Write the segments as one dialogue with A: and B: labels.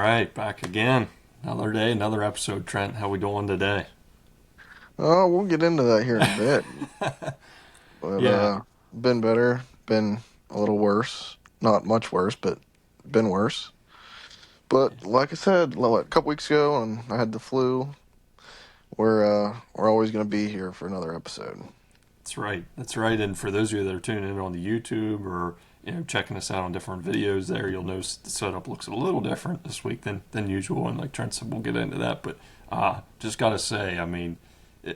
A: right, back again. Another day, another episode. Trent, how we doing today?
B: Oh, we'll get into that here in a bit. But
A: Yeah,
B: been better, been a little worse. Not much worse, but been worse. But like I said, a couple weeks ago, and I had the flu. We're always gonna be here for another episode.
A: that's right. That's right. And for those of you that are tuning in on the YouTube or checking us out on different videos, there you'll notice the setup looks a little different this week than usual. And like Trent said, we'll get into that. But just gotta say, I mean,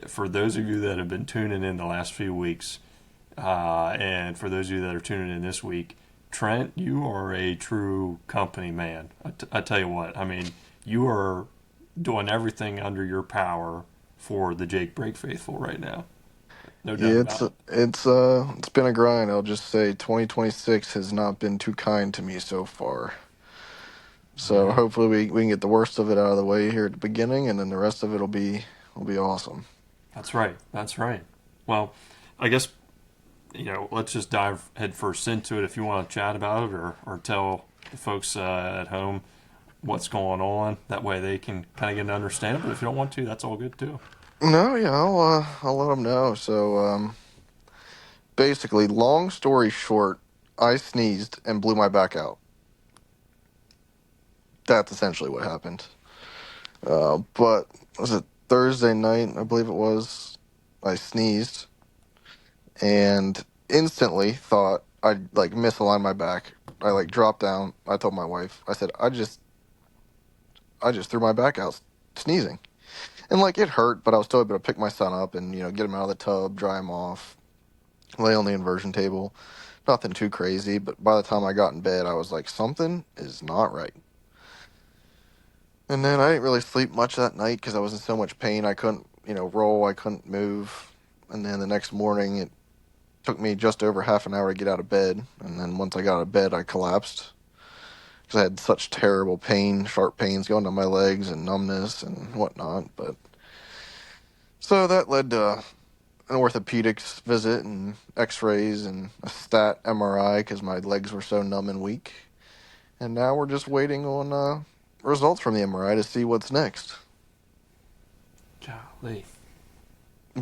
A: for those of you that have been tuning in the last few weeks, and for those of you that are tuning in this week, Trent, you are a true company man. I tell you what, I mean, you are doing everything under your power for the Jake Brake faithful right now. No doubt
B: Yeah, it's
A: about it.
B: it's been a grind. I'll just say 2026 has not been too kind to me so far. So
A: Yeah,
B: hopefully we can get the worst of it out of the way here at the beginning, and then the rest of it'll be awesome.
A: that's right. That's right. Well, I guess, let's just dive headfirst into it if you want to chat about it or tell the folks at home what's going on. That way they can kind of get an understanding. But if you don't want to, that's all good too.
B: No, yeah, I'll let them know. So basically, long story short, I sneezed and blew my back out. That's essentially what happened. But was it Thursday night? I believe it was. I sneezed and instantly thought I'd like misaligned my back. I like dropped down. I told my wife. I said, I just threw my back out sneezing, and like it hurt, but I was still able to pick my son up and get him out of the tub, dry him off, lay on the inversion table. Nothing too crazy, but by the time I got in bed, I was like, something is not right. And then I didn't really sleep much that night because I was in so much pain. I couldn't, roll. I couldn't move. And then the next morning, it took me just over half an hour to get out of bed. And then once I got out of bed, I collapsed because I had such terrible pain, sharp pains going down my legs and numbness and whatnot. But so that led to an orthopedics visit and X-rays and a stat MRI because my legs were so numb and weak. And now we're just waiting on results from the MRI to see what's next.
A: Golly.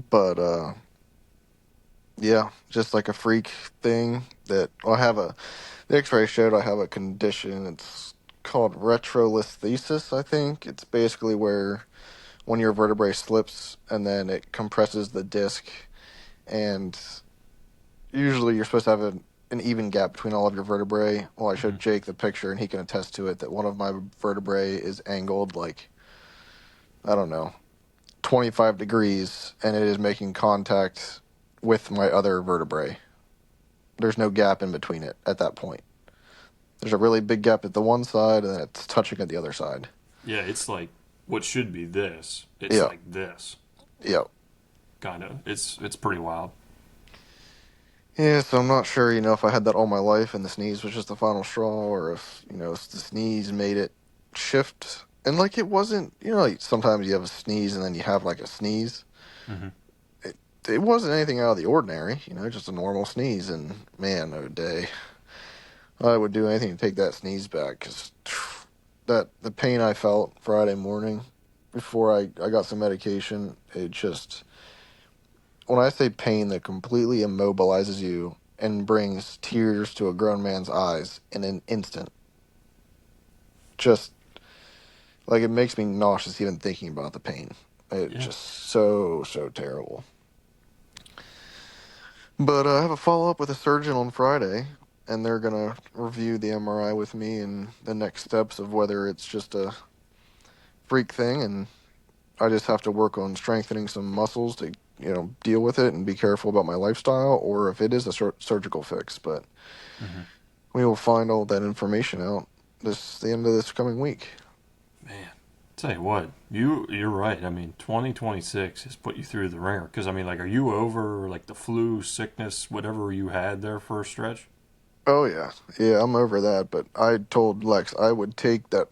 B: But yeah, just like a freak thing that the X-ray showed I have a condition. It's called retrolesthesis, I think. It's basically where one of your vertebrae slips and then it compresses the disc, and usually you're supposed to have an even gap between all of your vertebrae. Well, I
A: Mm-hmm.
B: showed Jake the picture and he can attest to it that one of my vertebrae is angled like, I don't know, 25 degrees, and it is making contact with my other vertebrae. There's no gap in between it at that point. There's a really big gap at the one side, and then it's touching at the other side.
A: Yeah, it's like what should be this. It's
B: Yeah,
A: like this.
B: yeah,
A: Kind of. It's pretty wild.
B: yeah. So I'm not sure, if I had that all my life and the sneeze was just the final straw, or if if the sneeze made it shift. And like it wasn't, like sometimes you have a sneeze and then you have like a sneeze.
A: Mm-hmm.
B: It it wasn't anything out of the ordinary, just a normal sneeze. And man, oh day, I would do anything to take that sneeze back because that the pain I felt Friday morning before I got some medication, it just, when I say pain that completely immobilizes you and brings tears to a grown man's eyes in an instant, just like it makes me nauseous even thinking about the pain. It's
A: Yeah.
B: just so terrible. But I have a follow up with a surgeon on Friday, and they're gonna review the MRI with me and the next steps of whether it's just a freak thing and I just have to work on strengthening some muscles to, deal with it and be careful about my lifestyle, or if it is a surgical fix. But
A: Mm-hmm.
B: we will find all that information out the end of this coming week.
A: Man, tell you what, you're right. I mean, 2026 has put you through the ringer. Because I mean, like, are you over like the flu, sickness, whatever you had there for a stretch?
B: Oh yeah, yeah, I'm over that. But I told Lex I would take that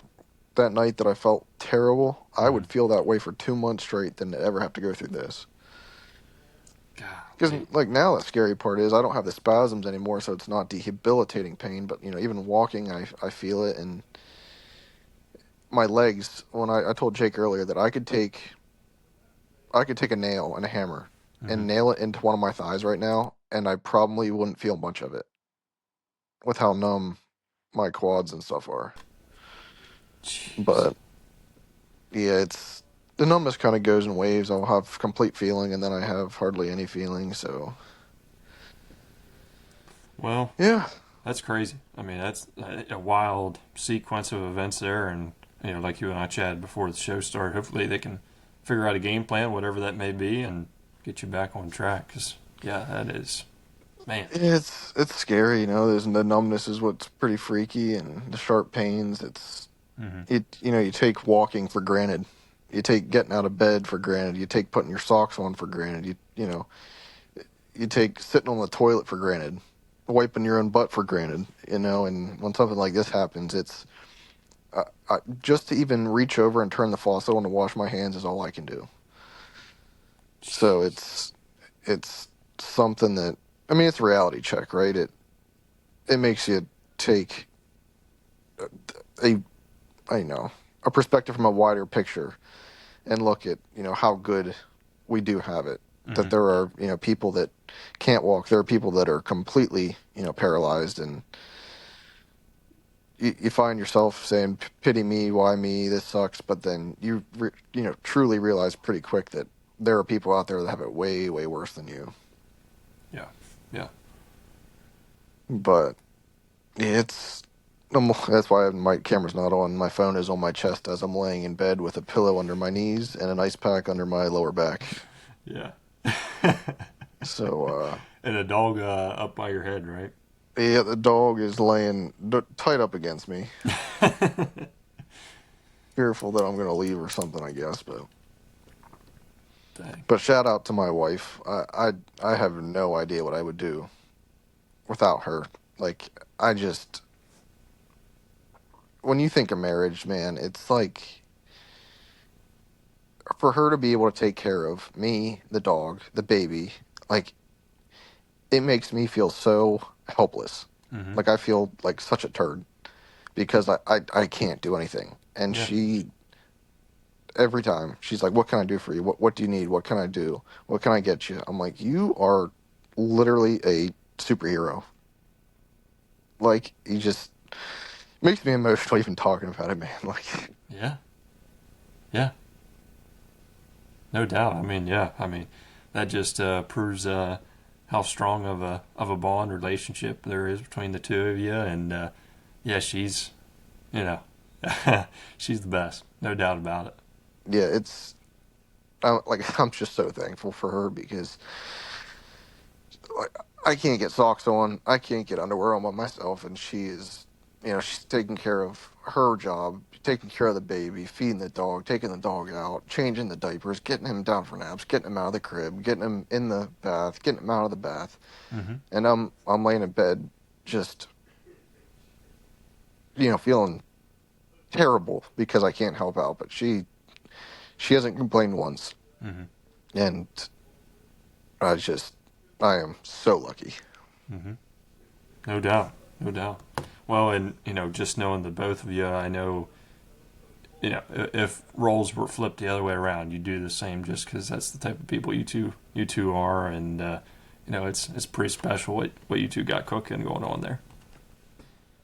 B: night that I felt terrible. I
A: Mm-hmm.
B: would feel that way for 2 months straight than to ever have to go through this. Because
A: Golly.
B: like now the scary part is I don't have the spasms anymore, so it's not debilitating pain. But even walking, I feel it, and my legs when I told Jake earlier that I could take a nail and a hammer
A: Hmm.
B: and nail it into one of my thighs right now, and I probably wouldn't feel much of it with how numb my quads and stuff are.
A: Jeez.
B: But yeah, it's the numbness kind of goes in waves. I'll have complete feeling, and then I have hardly any feeling. So
A: Well,
B: yeah,
A: that's crazy. I mean, that's a wild sequence of events there, and like you and I chatted before the show started. Hopefully, they can figure out a game plan, whatever that may be, and get you back on track. Because yeah, that is, man.
B: it's scary. There's the numbness is what's pretty freaky, and the sharp pains.
A: Hmm.
B: You take walking for granted. You take getting out of bed for granted. You take putting your socks on for granted. You take sitting on the toilet for granted, wiping your own butt for granted. And when something like this happens, it's just to even reach over and turn the faucet on to wash my hands is all I can do. So it's something that, I mean, it's a reality check, right? It makes you take a I know a perspective from a wider picture and look at how good we do have it. That
A: Hmm.
B: there are people that can't walk. There are people that are completely paralyzed, and you find yourself saying, "Pity me, why me? This sucks." But then truly realize pretty quick that there are people out there that have it way way worse than you.
A: Yeah, yeah.
B: But yeah, that's why my camera's not on. My phone is on my chest as I'm laying in bed with a pillow under my knees and an ice pack under my lower back.
A: Yeah.
B: So,
A: And a dog up by your head, right?
B: yeah, the dog is laying tight up against me, fearful that I'm going to leave or something, I guess.
A: Dang.
B: But shout out to my wife. I have no idea what I would do without her. Like, I just when you think of marriage, man, it's like for her to be able to take care of me, the dog, the baby, like it makes me feel so helpless.
A: Hmm.
B: Like I feel like such a turd because I can't do anything. And
A: Yeah.
B: she every time she's like, "What can I do for you? What do you need? What can I do? What can I get you?" I'm like, "You are literally a superhero." Like you just makes me emotional even talking about it, man. Like
A: Yeah. Yeah. No doubt. I mean, yeah. I mean, that just proves how strong of a bond relationship there is between the two of you. And yeah, she's you know she's the best, no doubt about it.
B: yeah, I'm just so thankful for her because like I can't get socks on, I can't get underwear on by myself, and she's taking care of her job, taking care of the baby, feeding the dog, taking the dog out, changing the diapers, getting him down for naps, getting him out of the crib, getting him in the bath, getting him out of the bath,
A: Hmm.
B: and I'm laying in bed just feeling terrible because I can't help out, but she hasn't complained once,
A: Hmm.
B: and I am so lucky.
A: Hmm. No doubt. No doubt. Well, and just knowing the both of you, I know if roles were flipped the other way around, you do the same just because that's the type of people you two are, and it's pretty special what you two got cooking going on there.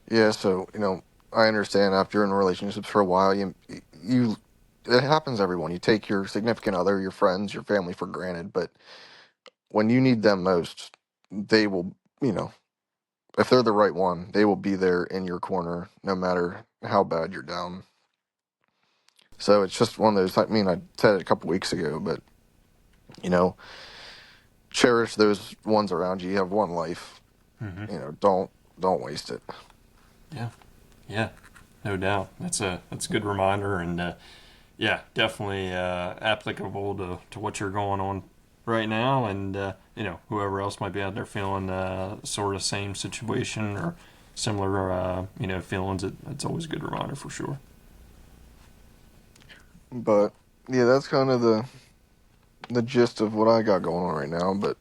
B: Yeah, so I understand after you're in relationships for a while, you it happens to everyone. You take your significant other, your friends, your family for granted, but when you need them most, they will, if they're the right one, they will be there in your corner no matter how bad you're down. So it's just one of those. I mean, I said it a couple weeks ago, but you know, cherish those ones around you. You have one life.
A: Hmm.
B: Don't waste it.
A: Yeah. Yeah. No doubt. That's a good reminder, and yeah, definitely applicable to what you're going on right now, and whoever else might be out there feeling sort of same situation or similar feelings. It's always a good reminder for sure.
B: But yeah, that's kind of the gist of what I got going on right now. But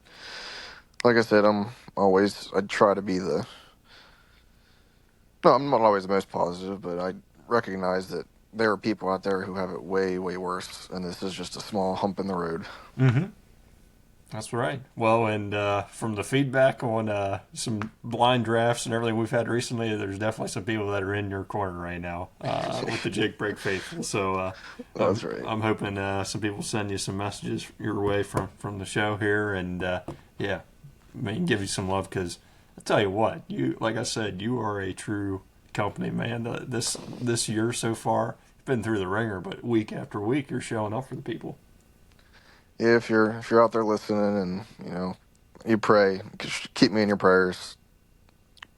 B: like I said, I try to be no, I'm not always the most positive, but I recognize that there are people out there who have it way, way worse, and this is just a small hump in the road.
A: Mm-hmm. That's right. Well, and from the feedback on some blind drafts and everything we've had recently, there's definitely some people that are in your corner right now with the Jake Break faithful. So
B: That's right.
A: I'm hoping some people send you some messages your way from the show here, and yeah, man, give you some love because I tell you what, you like I said, you are a true company man. This year so far, you've been through the ringer, but week after week, you're showing up for the people.
B: Yeah, if you're out there listening and you pray, keep me in your prayers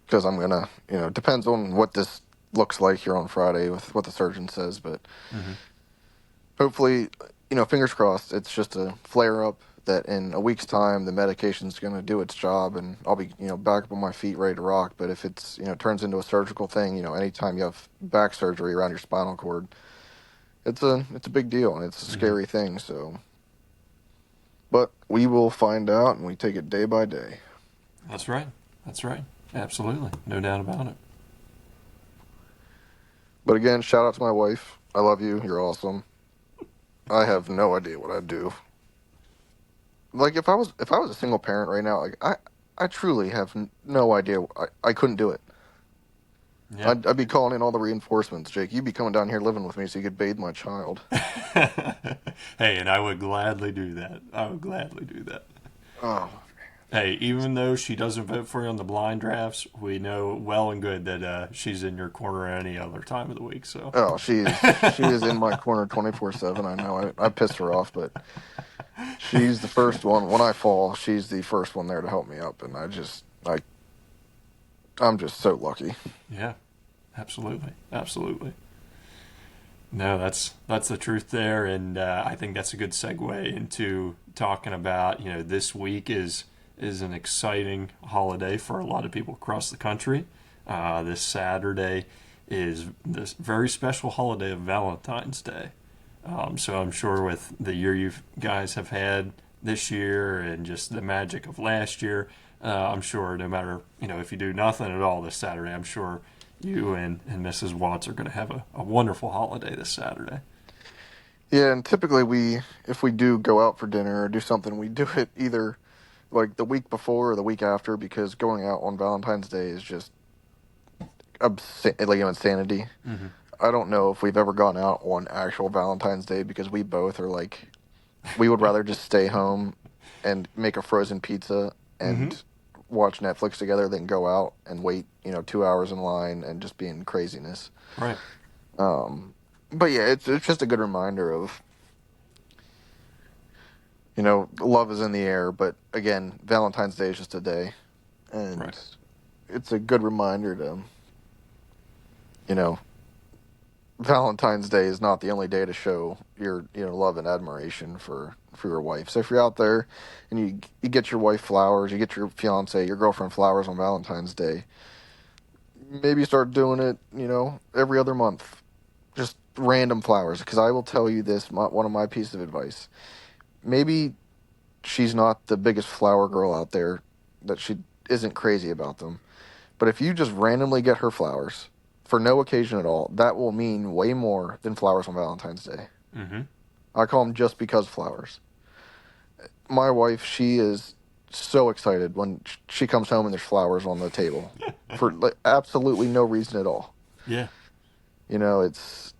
B: because I'm gonna depends on what this looks like here on Friday with what the surgeon says, but
A: Mm-hmm.
B: hopefully, fingers crossed, it's just a flare up that in a week's time the medication's gonna do its job and I'll be back up on my feet ready to rock. But if it's turns into a surgical thing, anytime you have back surgery around your spinal cord, it's a big deal and it's a
A: Mm-hmm.
B: scary thing. So, but we will find out and we take it day by day.
A: That's right. That's right. Absolutely. No doubt about it.
B: But again, shout out to my wife. I love you. You're awesome. I have no idea what I'd do. Like if I was a single parent right now, like I truly have no idea. I couldn't do it.
A: Yeah.
B: I'd be calling in all the reinforcements. Jake, you'd be coming down here living with me so you could bathe my child.
A: Hey, and I would gladly do that. I would gladly do that.
B: Oh,
A: Hey, even though she doesn't vote for you on the blind drafts, we know well and good that she's in your corner any other time of the week. So,
B: oh, she is in my corner 24/7. I know I pissed her off, but she's the first one. When I fall, she's the first one there to help me up, and I'm just so lucky.
A: yeah, absolutely, absolutely. No, that's the truth there, and I think that's a good segue into talking about this week is an exciting holiday for a lot of people across the country. This Saturday is this very special holiday of Valentine's Day. So I'm sure with the year you guys have had this year and just the magic of last year, I'm sure no matter if you do nothing at all this Saturday, I'm sure you and Mrs. Watts are going to have a wonderful holiday this Saturday.
B: Yeah, and typically if we do go out for dinner or do something, we do it either like the week before or the week after because going out on Valentine's Day is just insanity.
A: Mm-hmm.
B: I don't know if we've ever gone out on actual Valentine's Day because we both are like, we would rather just stay home and make a frozen pizza
A: Mm-hmm.
B: and watch Netflix together than go out and wait, 2 hours in line and just be in craziness.
A: Right.
B: Um, but yeah, it's just a good reminder of, love is in the air. But again, Valentine's Day is just a day, and
A: Right.
B: it's a good reminder to, you know, Valentine's Day is not the only day to show your love and admiration for your wife. So if you're out there and you get your wife flowers, you get your fiance, your girlfriend flowers on Valentine's Day, maybe start doing it, every other month. Just random flowers. Because I will tell you this, one of my pieces of advice. Maybe she's not the biggest flower girl out there, that she isn't crazy about them. But if you just randomly get her flowers for no occasion at all, that will mean way more than flowers on Valentine's Day.
A: Mm-hmm.
B: I call them just because flowers. My wife, she is so excited when she comes home and there's flowers on the table for like, absolutely no reason at all.
A: Yeah.
B: It's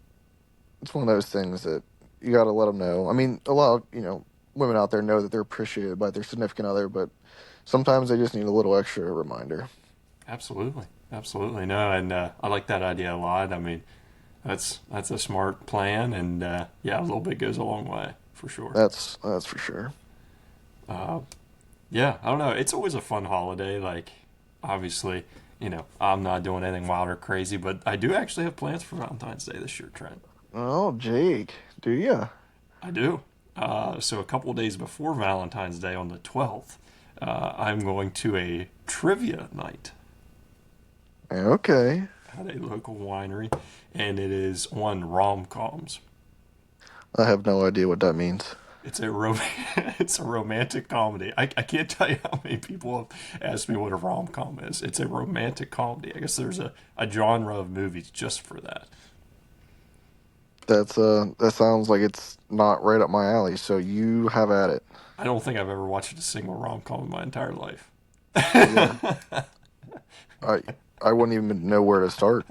B: one of those things that you got to let them know. I mean, a lot of, women out there know that they're appreciated by their significant other, but sometimes they just need a little extra reminder.
A: Absolutely. Absolutely. No, and I like that idea a lot. I mean, that's a smart plan, and yeah, a little bit goes a long way for sure.
B: That's for sure.
A: Uh, yeah, I don't know. It's always a fun holiday. Like, obviously, I'm not doing anything wild or crazy, but I do actually have plans for Valentine's Day this year, Trent.
B: Oh, Jake, do ya?
A: I do. So a couple of days before Valentine's Day on the 12th, I'm going to a trivia night
B: Okay.
A: at a local winery, and it is on rom-coms.
B: I have no idea what that means.
A: It's a it's a romantic comedy. I can't tell you how many people have asked me what a rom com is. It's a romantic comedy. I guess there's a genre of movies just for that.
B: That sounds like it's not right up my alley. So you have at it.
A: I don't think I've ever watched a single rom com in my entire life.
B: Yeah, I I wouldn't even know where to start.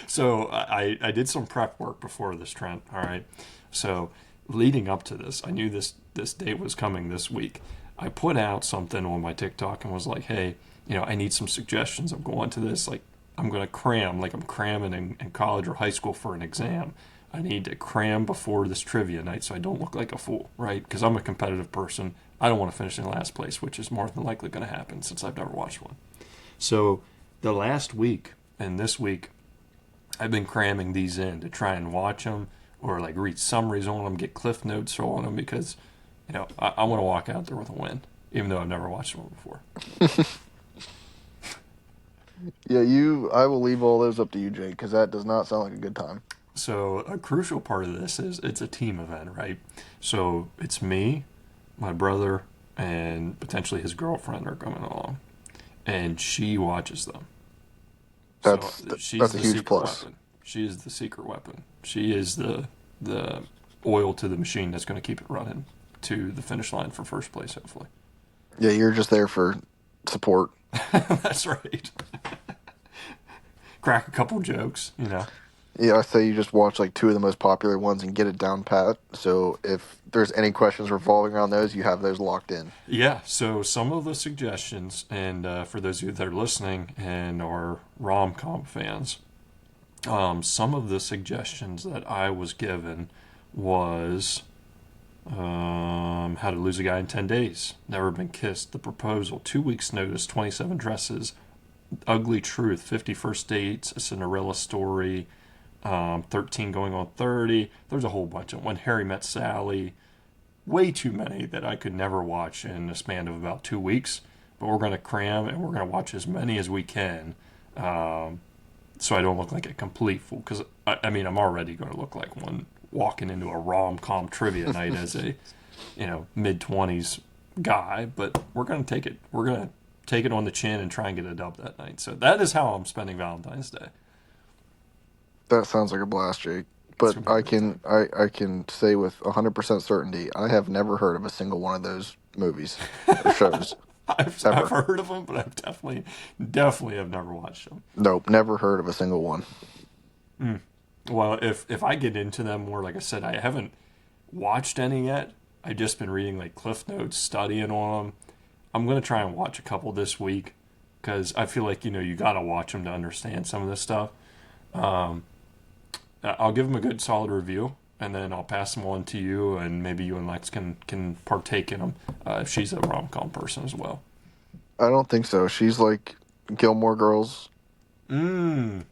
A: So I did some prep work before this, Trent. All right. So leading up to this, I knew this date was coming this week. I put out something on my TikTok and was like, hey, I need some suggestions. I'm going to this. Like, I'm going to cram, like I'm cramming in college or high school for an exam. I need to cram before this trivia night so I don't look like a fool, right? Because I'm a competitive person. I don't want to finish in last place, which is more than likely going to happen since I've never watched one. So the last week and this week, I've been cramming these in to try and watch them or like read summaries on them, get cliff notes on them because, I want to walk out there with a win, even though I've never watched one before.
B: Yeah, you. I will leave all those up to you, Jake, because that does not sound like a good time.
A: So a crucial part of this is it's a team event, right? So it's me, my brother, and potentially his girlfriend are coming along, and she watches them. So she's
B: That's a
A: the
B: huge
A: secret
B: plus.
A: weapon. She is the secret weapon. She is the oil to the machine that's going to keep it running to the finish line for first place, hopefully.
B: Yeah, you're just there for support.
A: That's right. Crack a couple jokes.
B: Yeah, I say you just watch like two of the most popular ones and get it down pat. So if there's any questions revolving around those, you have those locked in.
A: Yeah, so some of the suggestions, and for those of you that are listening and are rom com fans, some of the suggestions that I was given was How to Lose a Guy in 10 Days, Never Been Kissed, The Proposal, 2 Weeks Notice, 27 Dresses, Ugly Truth, 50 First Dates, A Cinderella Story, 13 Going on 30. There's a whole bunch of When Harry Met Sally. Way too many that I could never watch in a span of about 2 weeks. But we're going to cram and we're going to watch as many as we can, um, so I don't look like a complete fool. Because, I mean, I'm already going to look like one walking into a rom com trivia night as a mid 20s guy, but we're going to take it. We're going to take it on the chin and try and get a dub that night. So that is how I'm spending Valentine's Day.
B: That sounds like a blast, Jake.
A: It's
B: But
A: going to be a great time.
B: I can say with 100% certainty, I have never heard of a single one of those movies or shows
A: I've
B: ever.
A: heard of them, but I've definitely have never watched them.
B: Nope, never heard of a single one.
A: Mm. Well, if I get into them more, like I said, I haven't watched any yet. I've just been reading like cliff notes, studying on them. I'm gonna try and watch a couple this week because I feel like you gotta watch them to understand some of this stuff. Um, I'll give them a good solid review, and then I'll pass them on to you, and maybe you and Lex can partake in them if she's a rom com person as well.
B: I don't think so. She's like Gilmore Girls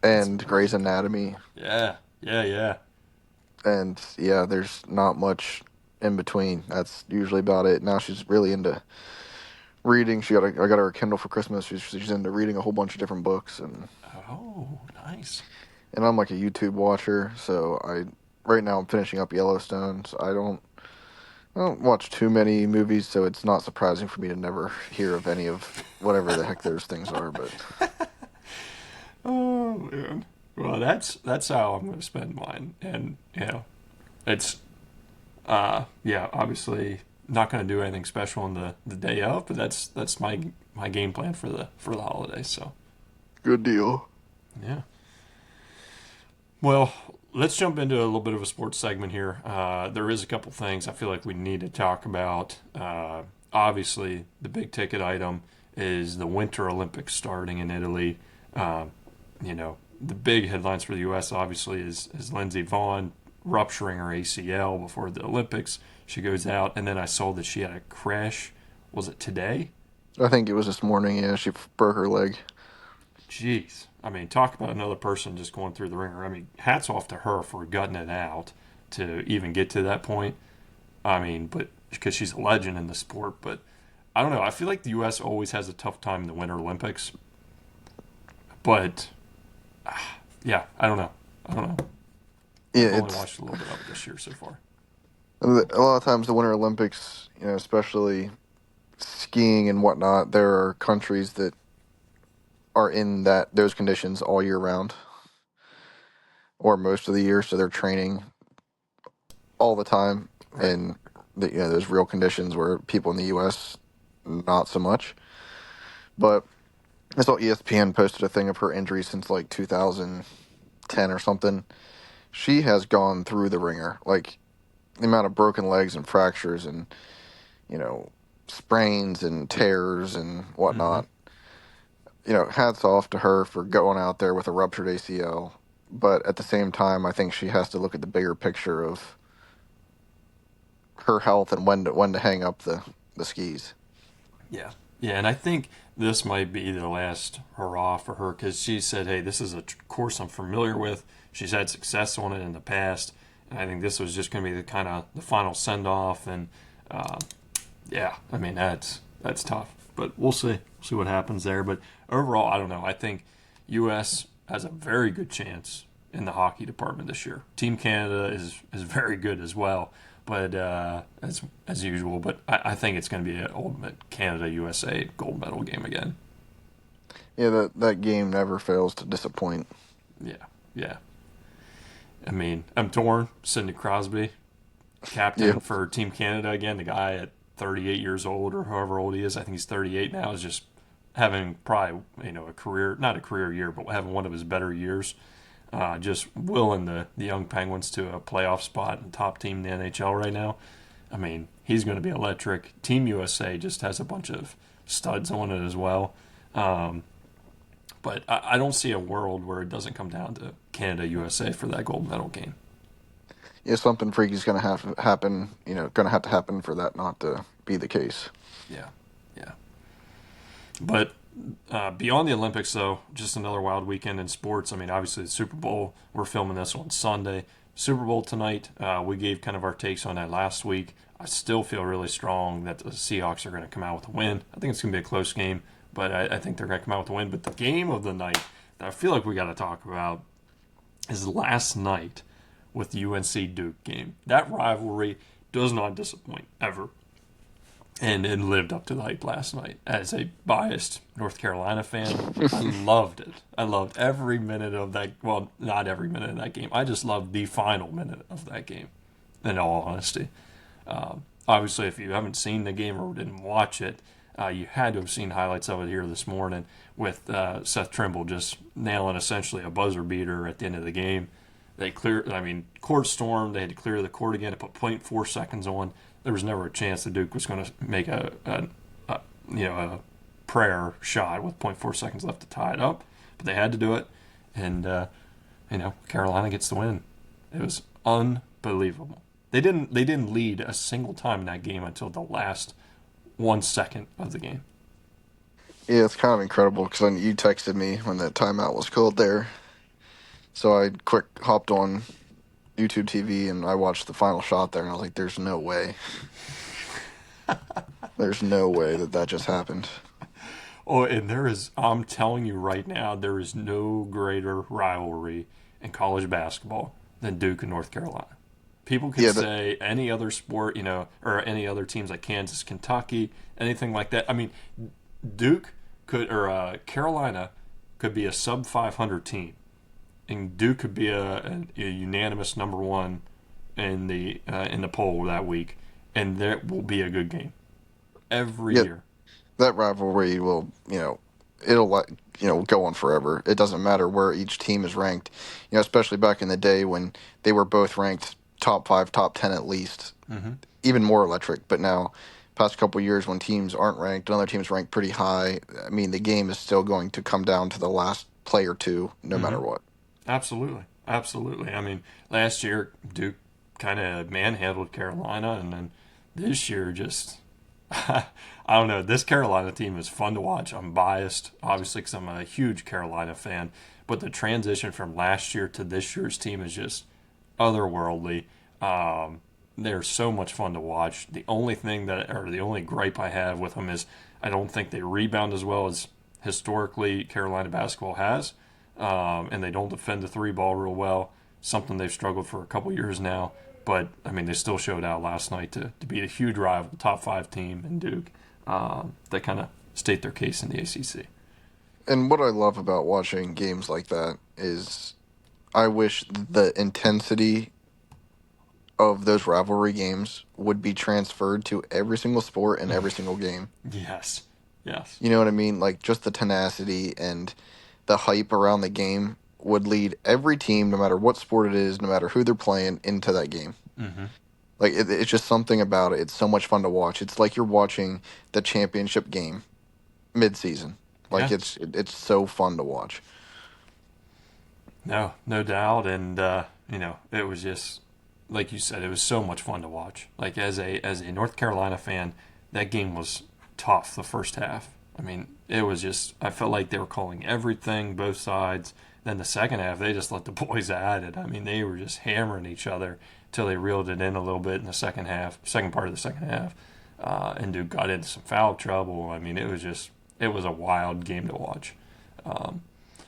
A: That's
B: and Grey's
A: very good.
B: Anatomy,
A: Yeah, yeah, yeah.
B: and yeah, there's not much in between. That's usually about it. Now she's really into reading. I got her a Kindle for Christmas. She's into reading a whole bunch of different books,
A: Oh, nice.
B: and I'm like a YouTube watcher. So I right now I'm finishing up Yellowstone. So I don't watch too many movies. So it's not surprising for me to never hear of any of whatever the heck those things are. But
A: Oh man. Well, that's how I'm going to spend mine, and it's yeah, obviously not going to do anything special on the day of, but that's my game plan for the holidays. So
B: good deal.
A: yeah. Well, let's jump into a little bit of a sports segment here. There is a couple things I feel like we need to talk about. Obviously, the big ticket item is the Winter Olympics starting in Italy. Um, the big headlines for the U.S. obviously is Lindsey Vonn rupturing her ACL before the Olympics. She goes out, and then I saw that she had a crash. Was it today?
B: I think it was this morning. Yeah, she broke her leg.
A: Jeez. I mean, talk about another person just going through the ringer. I mean, hats off to her for gutting it out to even get to that point. I mean, but because she's a legend in the sport, but I don't know. I feel like the U.S. always has a tough time in the Winter Olympics, but yeah, I don't know. I don't know. I've
B: Yeah,
A: only
B: it's
A: watched a little bit of it this year so far.
B: a lot of times the Winter Olympics. Especially skiing and whatnot. There are countries that are in those conditions all year round or most of the year, so they're training. all the time,
A: Right.
B: and there's real conditions where people in the U.S. not so much. But I saw ESPN posted a thing of her injuries since like 2010 or something. She has gone through the ringer, like the amount of broken legs and fractures and you know sprains and tears and
A: Mm-hmm.
B: whatnot. Hats off to her for going out there with a ruptured ACL. But at the same time, I think she has to look at the bigger picture of her health and when to hang up the skis.
A: Yeah. Yeah, and I think this might be the last hurrah for her because she said, "Hey, this is a course I'm familiar with. She's had success on it in the past, and I think this was just going to be the kind of the final send off." And uh, yeah, I mean that's tough, but we'll see. We'll see what happens there. But overall, I don't know. I think U.S. has a very good chance in the hockey department this year. Team Canada is very good as well, but as usual. But I think it's going to be an ultimate Canada USA gold medal game again.
B: Yeah, that game never fails to disappoint.
A: Yeah, yeah. I mean, I'm torn. Sidney Crosby,
B: Yeah,
A: captain for Team Canada again. The guy at 38 years old or however old he is, I think he's 38 now, is just having probably a career, not a career year, but having one of his better years. Just willing the young Penguins to a playoff spot and top team in the NHL right now. I mean, he's going to be electric. Team USA just has a bunch of studs on it as well. Um, but I don't see a world where it doesn't come down to Canada USA for that gold medal game.
B: yeah, something freaky's gonna have to happen. Gonna have to happen for that not to be the case.
A: Yeah, yeah. But beyond the Olympics, though, just another wild weekend in sports. I mean, obviously the Super Bowl. We're filming this on Sunday. Super Bowl tonight. We gave kind of our takes on that last week. I still feel really strong that the Seahawks are going to come out with a win. I think it's going to be a close game, but I think they're going to come out with a win. But the game of the night that I feel like we got to talk about is last night with the UNC Duke game. That rivalry does not disappoint ever, and it lived up to the hype last night. As a biased North Carolina fan, I loved it. I loved every minute of that. Well, not every minute of that game. I just loved the final minute of that game. In all honesty, obviously, if you haven't seen the game or didn't watch it, you had to have seen highlights of it here this morning with Seth Trimble just nailing essentially a buzzer beater at the end of the game. They clear. I mean, court storm. They had to clear the court again to put zero point 0.4 seconds on. There was never a chance that Duke was going to make a prayer shot with zero point 0.4 seconds left to tie it up, but they had to do it, and Carolina gets the win. It was unbelievable. They didn't lead a single time in that game until the last 1 second of the game.
B: Yeah, it's kind of incredible because you texted me when the timeout was called there, so I quick hopped on YouTube TV and I watched the final shot there, and I was like, "There's no way. There's no way that just happened."
A: Oh, and I'm telling you right now, there is no greater rivalry in college basketball than Duke and North Carolina. People could
B: Yeah,
A: say any other sport, or any other teams like Kansas, Kentucky, anything like that. I mean, Duke or Carolina could be a sub 500 team, and Duke could be a unanimous number one in the poll that week, and there will be a good game every
B: yeah,
A: year.
B: that rivalry will, it'll go on forever. It doesn't matter where each team is ranked. Especially back in the day when they were both ranked top 5, top 10 at least,
A: Mm-hmm.
B: even more electric. But now, past couple years when teams aren't ranked, and other teams ranked pretty high, I mean, the game is still going to come down to the last play or two, no
A: Mm-hmm.
B: matter what.
A: Absolutely, absolutely. I mean, last year Duke kind of manhandled Carolina, and then this year just I don't know. This Carolina team is fun to watch. I'm biased, obviously, because I'm a huge Carolina fan, but the transition from last year to this year's team is just otherworldly. They're so much fun to watch. The only gripe I have with them is I don't think they rebound as well as historically Carolina basketball has, and they don't defend the three ball real well. Something they've struggled for a couple years now. But I mean, they still showed out last night to beat a huge rival, top five team in Duke. They kind of state their case in the ACC.
B: And what I love about watching games like that is I wish the intensity of those rivalry games would be transferred to every single sport and every single game.
A: Yes. Yes.
B: You know what I mean? Like just the tenacity and the hype around the game would lead every team, no matter what sport it is, no matter who they're playing, into that game.
A: Mm-hmm.
B: Like it's just something about it. It's so much fun to watch. It's like you're watching the championship game mid-season. Like
A: Yeah.
B: it's so fun to watch.
A: No, no doubt. And it was just like you said, it was so much fun to watch. Like as a North Carolina fan, that game was tough the first half. I mean, it was just I felt like they were calling everything, both sides. Then the second half, they just let the boys at it. I mean, they were just hammering each other till they reeled it in a little bit in the second half, second part of the second half. And Duke got into some foul trouble. I mean, it was a wild game to watch. Um,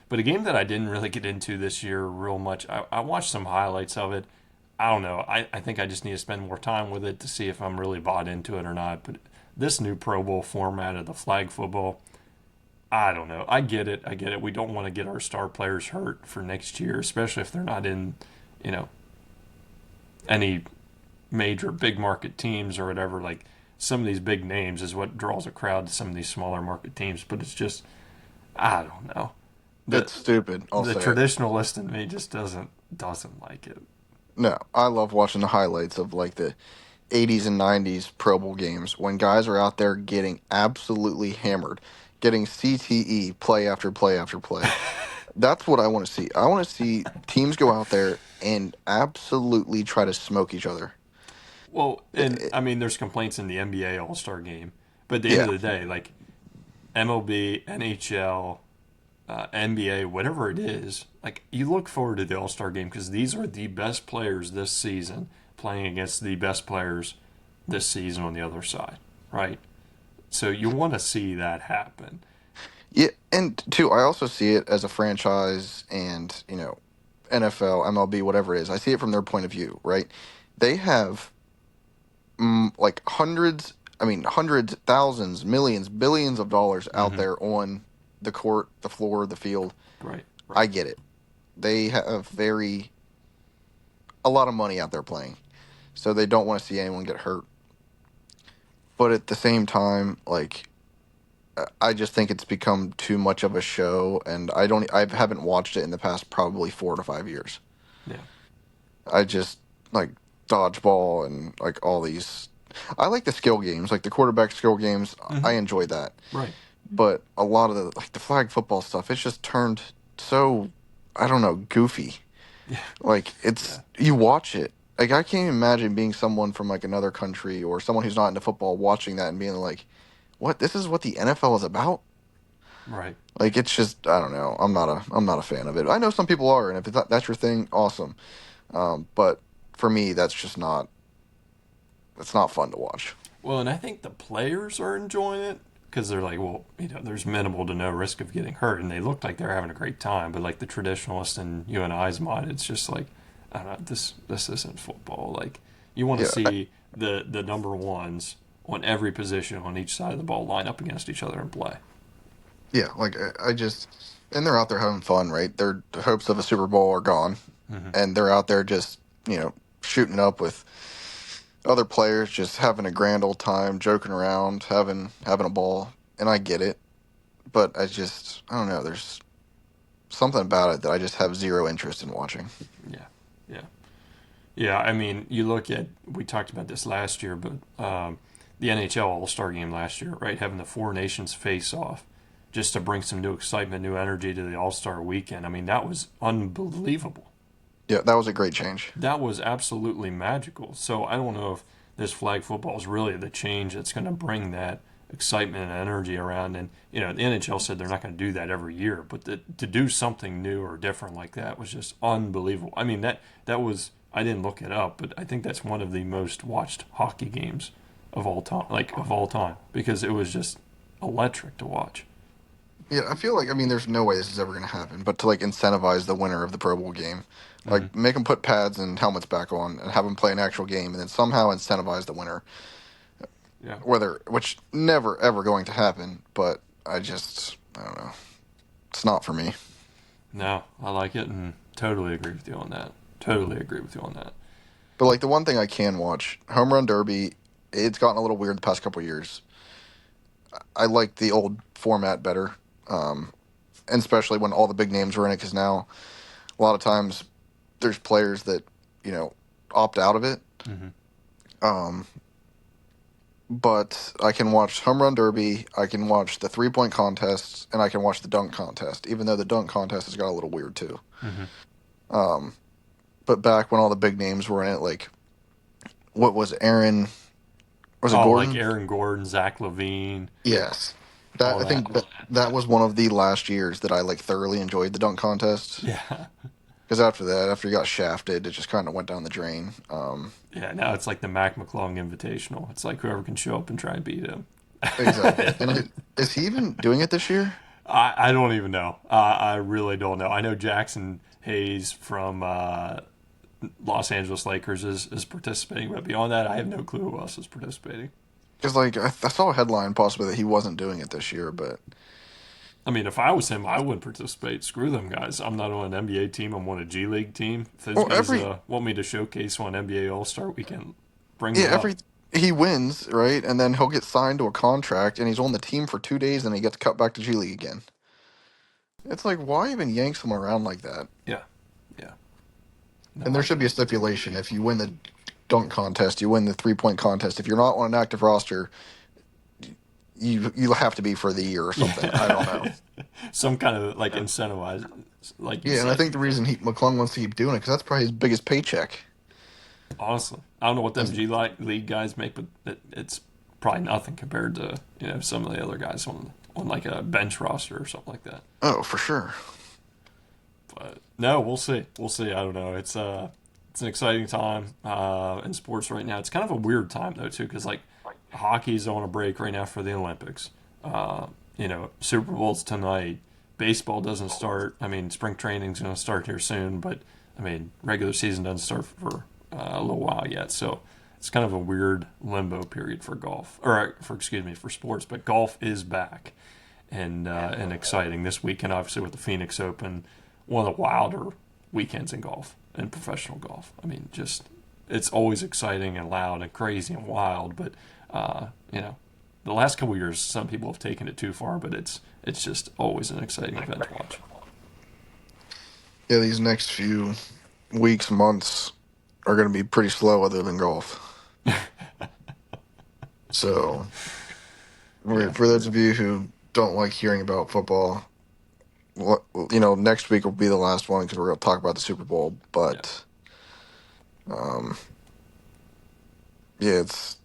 A: but a game that I didn't really get into this year real much, I watched some highlights of it. I don't know. I think I just need to spend more time with it to see if I'm really bought into it or not. But this new Pro Bowl format of the flag football, I don't know. I get it. I get it. We don't want to get our star players hurt for next year, especially if they're not in, you know, any major big market teams or whatever. Like some of these big names is what draws a crowd to some of these smaller market teams. But it's just, I don't know. The
B: It's stupid. I'll
A: the
B: say it.
A: traditionalist in me just doesn't like it.
B: No, I love watching the highlights of like the 80s and 90s Pro Bowl games when guys are out there getting absolutely hammered, getting CTE play after play after play. That's what I want to see. I want to see teams go out there and absolutely try to smoke each other.
A: Well,
B: It-
A: and
B: it-
A: I mean, there's complaints in the NBA All Star game, but at the end
B: yeah,
A: of the day, like MLB, NHL, NBA, whatever it is, like you look forward to the All Star game because these are the best players this season playing against the best players this season on the other side, right? So you want to see that happen.
B: yeah, and two, I also see it as a franchise and NFL, MLB, whatever it is. I see it from their point of view, right? They have like hundreds, I mean, hundreds, thousands, millions, billions of dollars out
A: Mm-hmm.
B: there on the court, the floor, the field.
A: Right,
B: I
A: right.
B: get it. They have a lot of money out there playing, so they don't want to see anyone get hurt. But at the same time, like, I just think it's become too much of a show, and I haven't watched it in the past probably 4 to 5 years.
A: Yeah.
B: I just like dodgeball and like all these. I like the skill games, like the quarterback skill games. I
A: Mm-hmm.
B: enjoy that.
A: Right.
B: But a lot of the flag football stuff, it's just turned so, I don't know, goofy.
A: Yeah.
B: Like
A: Yeah.
B: you watch it. Like I can't imagine being someone from like another country or someone who's not into football watching that and being like, "What? This is what the NFL is about?"
A: Right.
B: Like it's just I don't know. I'm not a fan of it. I know some people are, and if that's your thing, awesome. But for me, that's just not. It's not fun to watch.
A: Well, and I think the players are enjoying it because they're like, well, there's minimal to no risk of getting hurt, and they look like they're having a great time. But like the traditionalist and you and I's mind, it's just like, I don't know, this isn't football. Like you want to
B: Yeah,
A: see the number ones on every position on each side of the ball line up against each other and play.
B: yeah. Like I just, and they're out there having fun, right? Their hopes of a Super Bowl are gone,
A: Mm-hmm.
B: and they're out there just shooting up with other players, just having a grand old time, joking around, having a ball. And I get it, but I don't know. There's something about it that I just have zero interest in watching.
A: Yeah, yeah, yeah. I mean, you look at we talked about this last year, but the NHL All Star Game last year, right? Having the four nations face off just to bring some new excitement, new energy to the All Star weekend. I mean, that was unbelievable.
B: Yeah, that was a great change.
A: That was absolutely magical. So I don't know if this flag football is really the change that's going to bring that excitement and energy around. And the NHL said they're not going to do that every year, but to do something new or different like that was just unbelievable. I mean that was I didn't look it up, but I think that's one of the most watched hockey games of all time, like of all time, because it was just electric to watch.
B: Yeah, I feel like there's no way this is ever going to happen, but to like incentivize the winner of the Pro Bowl game,
A: Hmm.
B: like make them put pads and helmets back on and have them play an actual game, and then somehow incentivize the winner.
A: Yeah.
B: Which never ever going to happen, but I don't know. It's not for me.
A: No, I like it and totally agree with you on that. Totally agree with you on that.
B: But like the one thing I can watch, Home Run Derby, it's gotten a little weird the past couple of years. I like the old format better, and especially when all the big names were in it. Because now a lot of times there's players that you know opt out of it.
A: Hmm.
B: Um, but I can watch Home Run Derby, I can watch the 3 point contests, and I can watch the dunk contest. Even though the dunk contest has got a little weird too.
A: Hmm.
B: Um, but back when all the big names were in it, like what was Aaron? Was it
A: Oh, like
B: Gordon?
A: Aaron Gordon, Zach Levine,
B: Yes. That
A: all
B: I
A: that.
B: think that was one of the last years that I like thoroughly enjoyed the dunk contests.
A: Yeah.
B: Because after that, after he got shafted, it just kind of went down the drain.
A: Yeah, now it's like the Mac McClung Invitational. It's like whoever can show up and try and beat him.
B: Exactly. And is he even doing it this year?
A: I don't even know. I really don't know. I know Jackson Hayes from Los Angeles Lakers is participating, but beyond that, I have no clue who else is participating.
B: Because like I saw a headline possibly that he wasn't doing it this year, but
A: I mean, if I was him, I wouldn't participate. Screw them guys. I'm not on an NBA team. I'm on a G League team. If those
B: well,
A: guys
B: every
A: want me to showcase on NBA All Star Weekend, bring
B: yeah,
A: me up.
B: every he wins, right? And then he'll get signed to a contract, and he's on the team for 2 days, and he gets cut back to G League again. It's like why even yank someone around like that?
A: Yeah, yeah. No,
B: And there should be a stipulation: if you win the dunk contest, you win the 3 point contest. If you're not on an active roster, you have to be for the year or something. I don't know.
A: yeah. Some kind of like incentivize, like you
B: Yeah, and I
A: said.
B: think the reason McClung wants to keep doing it because that's probably his biggest paycheck.
A: Honestly, I don't know what them
B: And
A: League guys make, but it's probably nothing compared to some of the other guys on like a bench roster or something like that.
B: oh, for sure.
A: But no, we'll see. We'll see. I don't know. It's an exciting time in sports right now. It's kind of a weird time though too, because like hockey's on a break right now for the Olympics. Uh, Super Bowl's tonight. Baseball doesn't start. I mean, spring training's going to start here soon, but I mean, regular season doesn't start for a little while yet. So it's kind of a weird limbo period for golf, or for excuse me, for sports. But golf is back and exciting this weekend. Obviously, with the Phoenix Open, one of the wilder weekends in golf and professional golf. I mean, just it's always exciting and loud and crazy and wild, but uh, you know, the last couple of years, some people have taken it too far, but it's just always an exciting event to watch.
B: Yeah, these next few weeks, months are going to be pretty slow, other than golf. So,
A: Yeah,
B: for those of you who don't like hearing about football, next week will be the last one because we're going to talk about the Super Bowl.
A: yeah,
B: But um, yeah, it's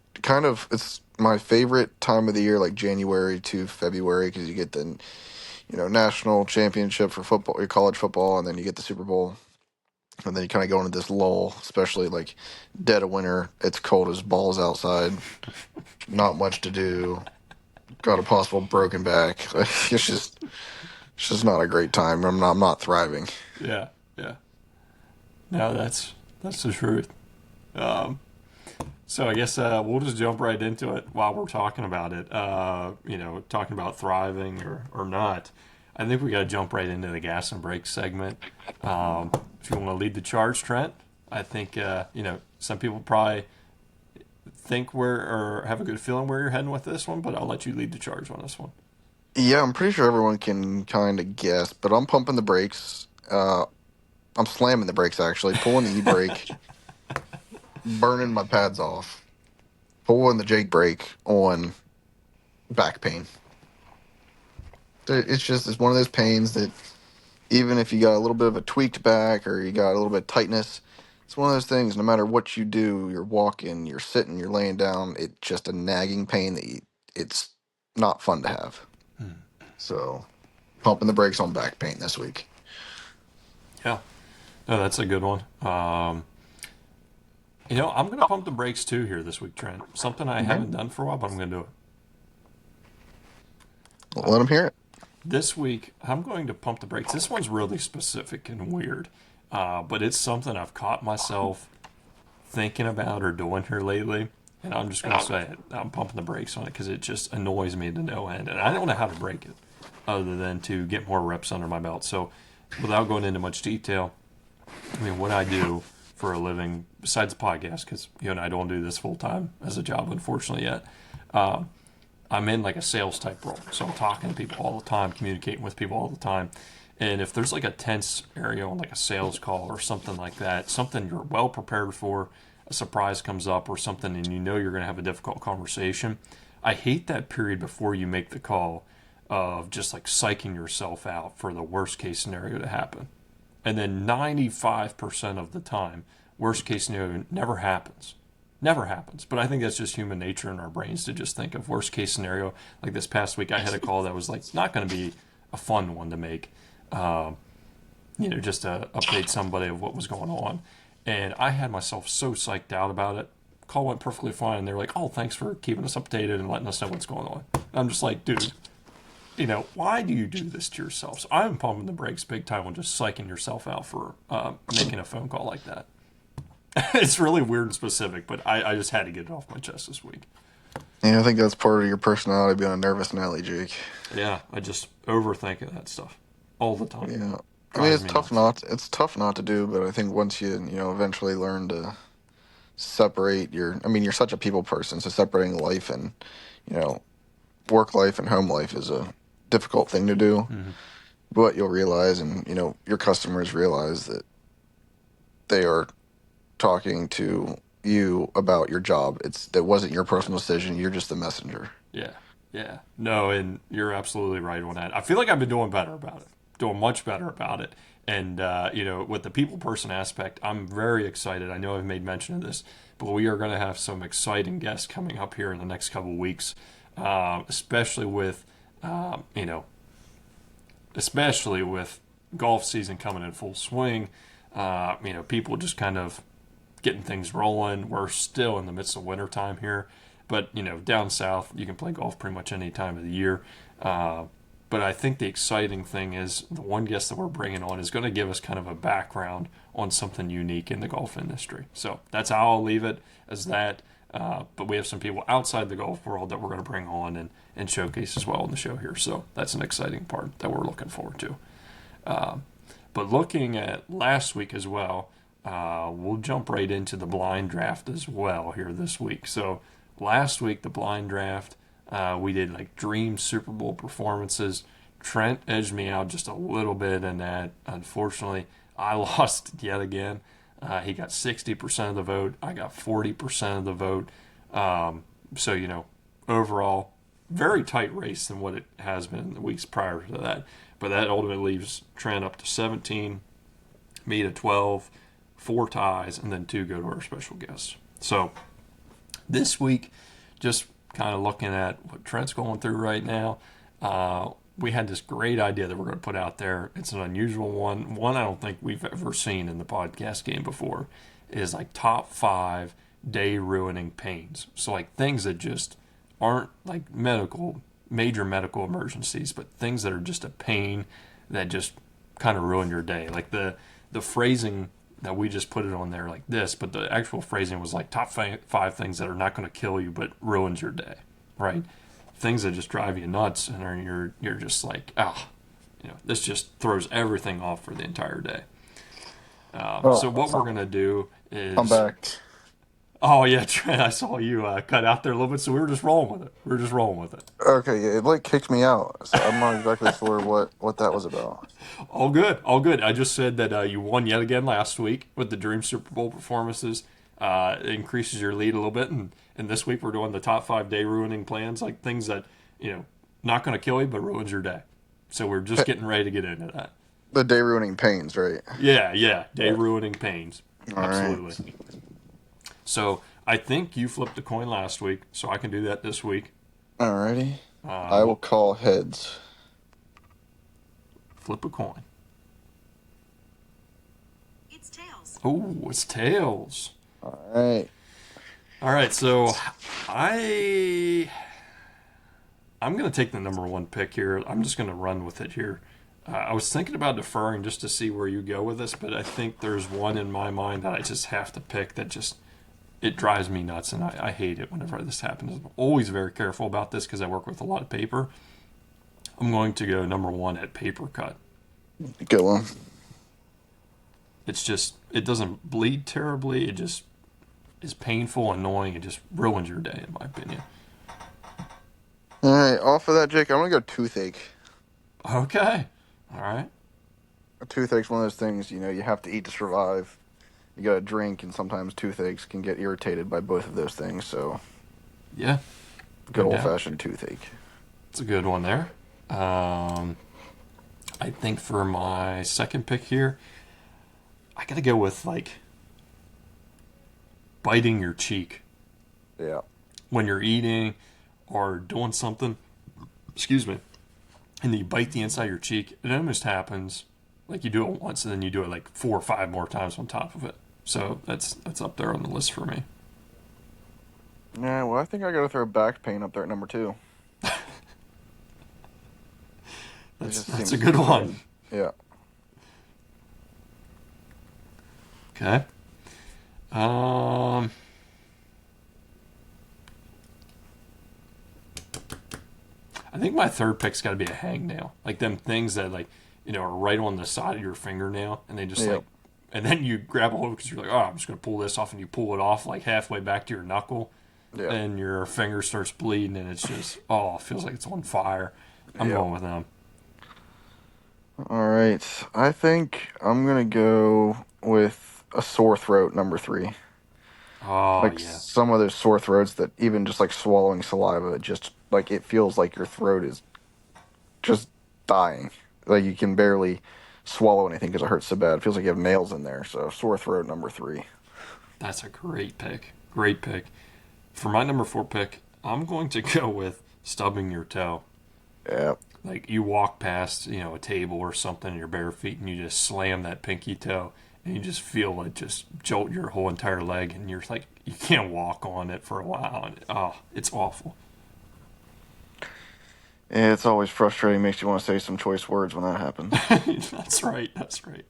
B: my favorite time of the year, like January to February, because you get the national championship for football, your college football, and then you get the Super Bowl, and then you kind of go into this lull, especially like dead of winter. It's cold as balls outside, not much to do. Got a possible broken back. It's just not a great time. I'm not thriving.
A: yeah, yeah. No, that's the truth. Um, so I guess we'll just jump right into it while we're talking about it. Talking about thriving or not. I think we got to jump right into the gas and brakes segment. If you want to lead the charge, Trent, I think some people probably think where or have a good feeling where you're heading with this one, but I'll let you lead the charge on this one.
B: Yeah, I'm pretty sure everyone can kind of guess, but I'm pumping the brakes. I'm slamming the brakes actually, pulling the e-brake, burning my pads off, pulling the Jake brake on back pain. It's one of those pains that even if you got a little bit of a tweaked back or you got a little bit of tightness, it's one of those things. No matter what you do, you're walking, you're sitting, you're laying down. It's just a nagging pain it's not fun to have. So, pumping the brakes on back pain this week.
A: Yeah, no, that's a good one. I'm going to pump the brakes too here this week, Trent. Something I
B: Okay.
A: haven't done for a while, but I'm going to do it.
B: Let them hear it.
A: This week, I'm going to pump the brakes. This one's really specific and weird, but it's something I've caught myself thinking about or doing here lately. And I'm just going to say it. I'm pumping the brakes on it because it just annoys me to no end. And I don't know how to break it other than to get more reps under my belt. So, without going into much detail, I mean, what I do for a living besides the podcast, because you and I don't do this full time as a job, unfortunately, yet. I'm in like a sales type role. So I'm talking to people all the time, communicating with people all the time. And if there's like a tense area on like a sales call or something like that, something you're well prepared for, a surprise comes up or something, and you know you're going to have a difficult conversation, I hate that period before you make the call of just like psyching yourself out for the worst case scenario to happen. And then 95% of the time, worst case scenario never happens. Never happens. But I think that's just human nature in our brains to just think of worst case scenario. Like this past week, I had a call that was like not going to be a fun one to make. Just to update somebody of what was going on. And I had myself so psyched out about it. Call went perfectly fine. They're like, oh, thanks for keeping us updated and letting us know what's going on. I'm just like, dude, why do you do this to yourself? So I'm pumping the brakes big time on just psyching yourself out for making a phone call like that. It's really weird and specific, but I just had to get it off my chest this week.
B: Yeah, I think that's part of your personality, being a nervous Nelly, Jake.
A: Yeah, I just overthink that stuff all the time.
B: Yeah. I mean, it's tough not to do, but I think once you eventually learn to separate you're such a people person, so separating life and, work life and home life is a difficult thing to do.
A: Mm-hmm.
B: But you'll realize, and, your customers realize that they are talking to you about your job. That wasn't your personal decision. You're just the messenger.
A: Yeah. Yeah. No, and you're absolutely right on that. I feel like I've been doing better about it, doing much better about it. And, with the people person aspect, I'm very excited. I know I've made mention of this, but we are going to have some exciting guests coming up here in the next couple of weeks, especially with golf season coming in full swing. People just kind of getting things rolling. We're still in the midst of winter time here, but down south you can play golf pretty much any time of the year. But I think the exciting thing is the one guest that we're bringing on is going to give us kind of a background on something unique in the golf industry. So that's how I'll leave it, as that. But we have some people outside the golf world that we're going to bring on and showcase as well on the show here. So that's an exciting part that we're looking forward to. But looking at last week as well, we'll jump right into the blind draft as well here this week. So last week, the blind draft, we did like dream Super Bowl performances. Trent edged me out just a little bit in that. Unfortunately, I lost yet again. He got 60% of the vote. I got 40% of the vote. Overall, very tight race than what it has been in the weeks prior to that. But that ultimately leaves Trent up to 17, me to 12, 4 ties, and then 2 go to our special guests. So this week, just kind of looking at what Trent's going through right now, we had this great idea that we're going to put out there. It's an unusual one I don't think we've ever seen in the podcast game before. It is like top 5 day ruining pains. So like things that just aren't like major medical emergencies, but things that are just a pain that just kind of ruin your day. Like the phrasing that we just put it on there like this, but the actual phrasing was like top 5 things that are not going to kill you but ruins your day, right? Things that just drive you nuts, and you're just like, this just throws everything off for the entire day. So what we're gonna do is,
B: I'm back.
A: Oh yeah, Trent, I saw you cut out there a little bit, so we were just rolling with it.
B: Okay, yeah, it kicked me out, so I'm not exactly sure what that was about.
A: All good. I just said that you won yet again last week with the Dream Super Bowl performances. It increases your lead a little bit, and this week we're doing the top 5 day ruining plans, like things that not going to kill you but ruins your day. So we're just getting ready to get into that.
B: The day ruining pains, right?
A: Yeah, day ruining pains.
B: All
A: Absolutely.
B: Right.
A: So I think you flipped a coin last week, so I can do that this week.
B: Alrighty. I will call heads.
A: Flip a coin.
C: It's tails.
A: Oh, it's tails.
B: All
A: right, so I'm going to take the number 1 pick here. I'm just going to run with it here. I was thinking about deferring just to see where you go with this, but I think there's one in my mind that I just have to pick that it drives me nuts, and I hate it whenever this happens. I'm always very careful about this because I work with a lot of paper. I'm going to go number 1 at paper cut.
B: Good one.
A: It's just it doesn't bleed terribly. It just is painful, annoying. It just ruins your day, in my opinion.
B: All right, off of that, Jake, I'm gonna go toothache.
A: Okay, all right.
B: A toothache's one of those things, you have to eat to survive. You gotta drink, and sometimes toothaches can get irritated by both of those things. So,
A: Yeah,
B: good
A: no
B: old
A: doubt.
B: fashioned toothache.
A: It's a good one there. I think for my second pick here, I gotta go with like biting your cheek
B: Yeah,
A: when you're eating or doing something. Excuse me. And you bite the inside of your cheek. It almost happens like you do it once and then you do it like 4 or 5 more times on top of it. So that's up there on the list for me.
B: yeah. Well, I think I gotta throw back pain up there at number two. It
A: That's
B: just
A: that's
B: seems
A: a good one.
B: Yeah.
A: Okay. Um, I think my third pick's got to be a hangnail, like them things that are right on the side of your fingernail, and they just
B: Yep.
A: and then you grab a hold because you're like, oh, I'm just gonna pull this off, and you pull it off like halfway back to your knuckle,
B: Yeah.
A: and your finger starts bleeding, and it's just it feels like it's on fire. I'm
B: Yep.
A: going with them.
B: All right. I think I'm gonna go with a sore throat, number three.
A: Oh
B: Like
A: yeah,
B: some of those sore throats that even just like swallowing saliva, just like it feels like your throat is just dying. Like you can barely swallow anything because it hurts so bad. It feels like you have nails in there. So sore throat, number three.
A: that's a great pick. Great pick. For my number 4 pick, I'm going to go with stubbing your toe.
B: Yeah.
A: Like you walk past, a table or something in your bare feet and you just slam that pinky toe and you just feel it just jolt your whole entire leg and you're like you can't walk on it for a while and it's awful.
B: Yeah, it's always frustrating. Makes you want to say some choice words when that happens.
A: That's right. That's right.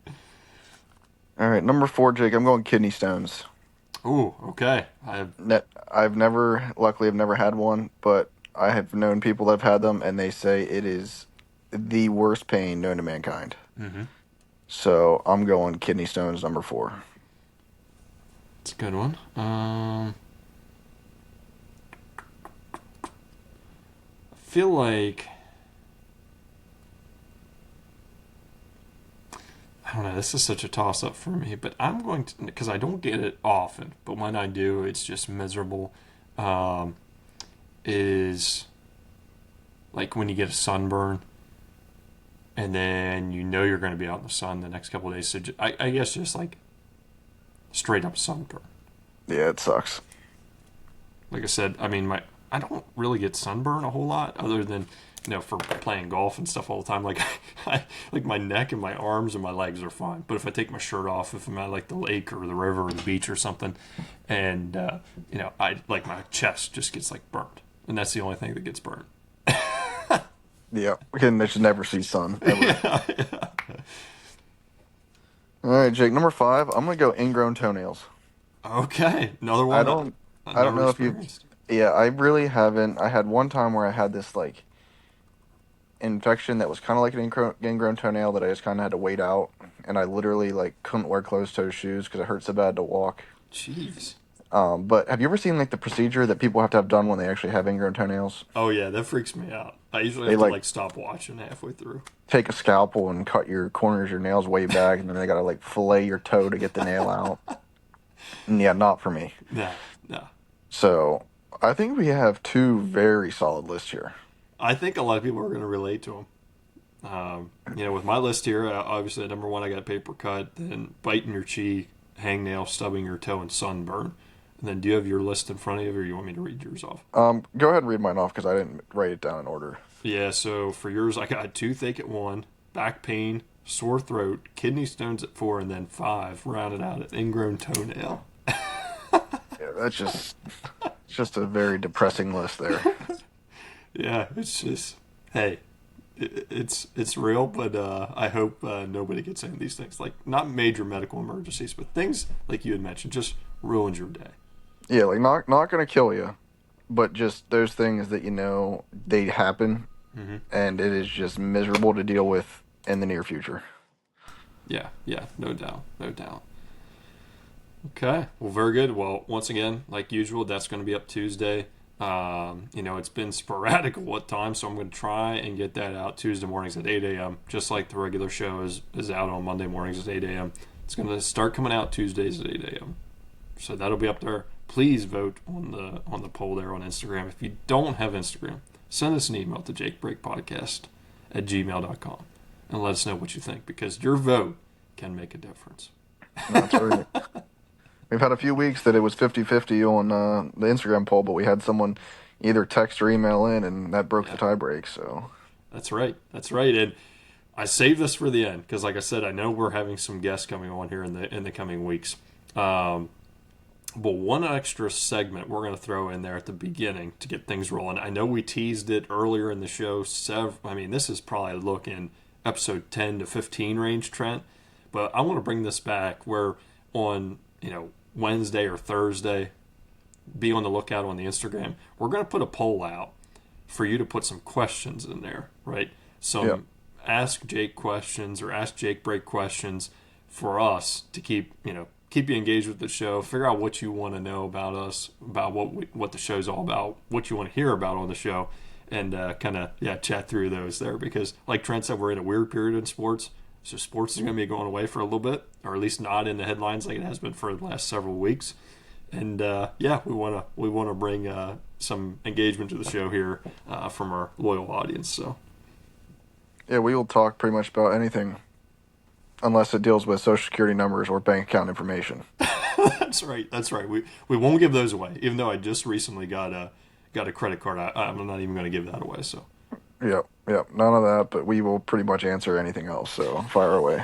B: All right, number four, Jake. I'm going kidney stones.
A: Ooh, okay.
B: Luckily, I've never had one, but I have known people that have had them, and they say it is the worst pain known to mankind.
A: Mm-hmm.
B: So I'm going kidney stones, number four.
A: It's a good one. I feel like I don't know. This is such a toss up for me, but I'm going to because I don't get it often, but when I do, it's just miserable. Um, is like when you get a sunburn and then you're going to be out in the sun the next couple of days. So I guess just like straight up sunburn.
B: Yeah, it sucks.
A: Like I said, I mean I don't really get sunburn a whole lot other than for playing golf and stuff all the time. Like like my neck and my arms and my legs are fine, but if I take my shirt off, if I'm at like the lake or the river or the beach or something, and I like my chest just gets like burnt, and that's the only thing that gets burnt.
B: Yeah, they should never see sun ever.
A: Yeah, yeah.
B: All right, Jake. Number five. I'm gonna go ingrown toenails.
A: Okay, another
B: I
A: one that
B: don't.
A: I
B: I don't
A: never
B: know if you.
A: experienced.
B: Yeah, I really haven't. I had one time where I had this like infection that was kind of like an ingrown toenail that I just kind of had to wait out, and I literally like couldn't wear closed-toe shoes because it hurt so bad to walk.
A: Jeez.
B: But have you ever seen like the procedure that people have to have done when they actually have ingrown toenails?
A: Oh yeah, that freaks me out. I usually
B: They
A: have to
B: like
A: like stop watching halfway through.
B: take a scalpel and cut your corners of your nails way back, and then they gotta like fillet your toe to get the nail out. And yeah, not for me.
A: No, no.
B: So I think we have two very solid lists here.
A: I think a lot of people are going to relate to them. With my list here, obviously at number 1 I got paper cut, then biting your cheek, hangnail, stubbing your toe, and sunburn. And then do you have your list in front of you, or you want me to read yours off?
B: Go ahead and read mine off because I didn't write it down in order.
A: Yeah, so for yours, I got toothache at 1, back pain, sore throat, kidney stones at 4, and then 5, rounded out at ingrown toenail.
B: Yeah, it's just a very depressing list there.
A: Yeah, it's just, hey, it's real, but I hope nobody gets any of these things. Like, not major medical emergencies, but things like you had mentioned just ruins your day.
B: Yeah, like not gonna kill you, but just those things that they happen,
A: Mm-hmm.
B: and it is just miserable to deal with in the near future.
A: Yeah, no doubt, no doubt. Okay, well, very good. Well, once again, like usual, that's going to be up Tuesday. It's been sporadic at what time, so I'm going to try and get that out Tuesday mornings at 8 a.m., just like the regular show is out on Monday mornings at 8 a.m. It's going to start coming out Tuesdays at 8 a.m. So that'll be up there. Please vote on the poll there on Instagram. If you don't have Instagram, send us an email to jakebreakpodcast@gmail.com and let us know what you think, because your vote can make a difference.
B: That's right. We've had a few weeks that it was 50-50 on the Instagram poll, but we had someone either text or email in, and that broke the tiebreak. So
A: That's right. That's right. And I saved this for the end because, like I said, I know we're having some guests coming on here in the coming weeks. But one extra segment we're going to throw in there at the beginning to get things rolling. I know we teased it earlier in the show. This is probably looking episode 10 to 15 range, Trent. But I want to bring this back where on Wednesday or Thursday, be on the lookout on the Instagram. We're going to put a poll out for you to put some questions in there, right? Some Ask Jake questions or Ask Jake Break questions for us to keep you engaged with the show. Figure out what you want to know about us, about what the show's all about, what you want to hear about on the show, and chat through those there. Because, like Trent said, we're in a weird period in sports. So sports is going to be going away for a little bit, or at least not in the headlines like it has been for the last several weeks. And we want to bring some engagement to the show here from our loyal audience. So
B: yeah, we will talk pretty much about anything, unless it deals with social security numbers or bank account information.
A: That's right. We won't give those away, even though I just recently got a credit card. I'm not even going to give that away. So.
B: Yep, none of that, but we will pretty much answer anything else, so fire away.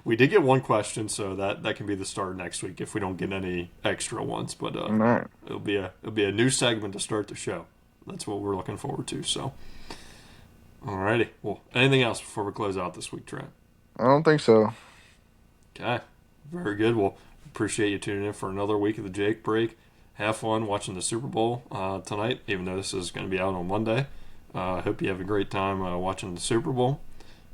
A: We did get one question, so that can be the start next week if we don't get any extra ones, but
B: right.
A: it'll be a new segment to start the show. That's what we're looking forward to, so. Alrighty. Well, anything else before we close out this week, Trent?
B: I don't think so.
A: Okay, very good. Well, appreciate you tuning in for another week of the Jake Break. Have fun watching the Super Bowl tonight, even though this is going to be out on Monday. I hope you have a great time watching the Super Bowl.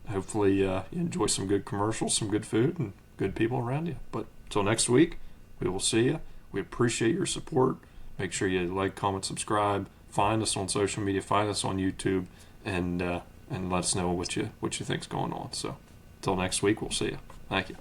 A: Hopefully you enjoy some good commercials, some good food, and good people around you. But until next week, we will see you. We appreciate your support. Make sure you like, comment, subscribe. Find us on social media. Find us on YouTube, and let us know what you think's going on. So until next week, we'll see you. Thank you.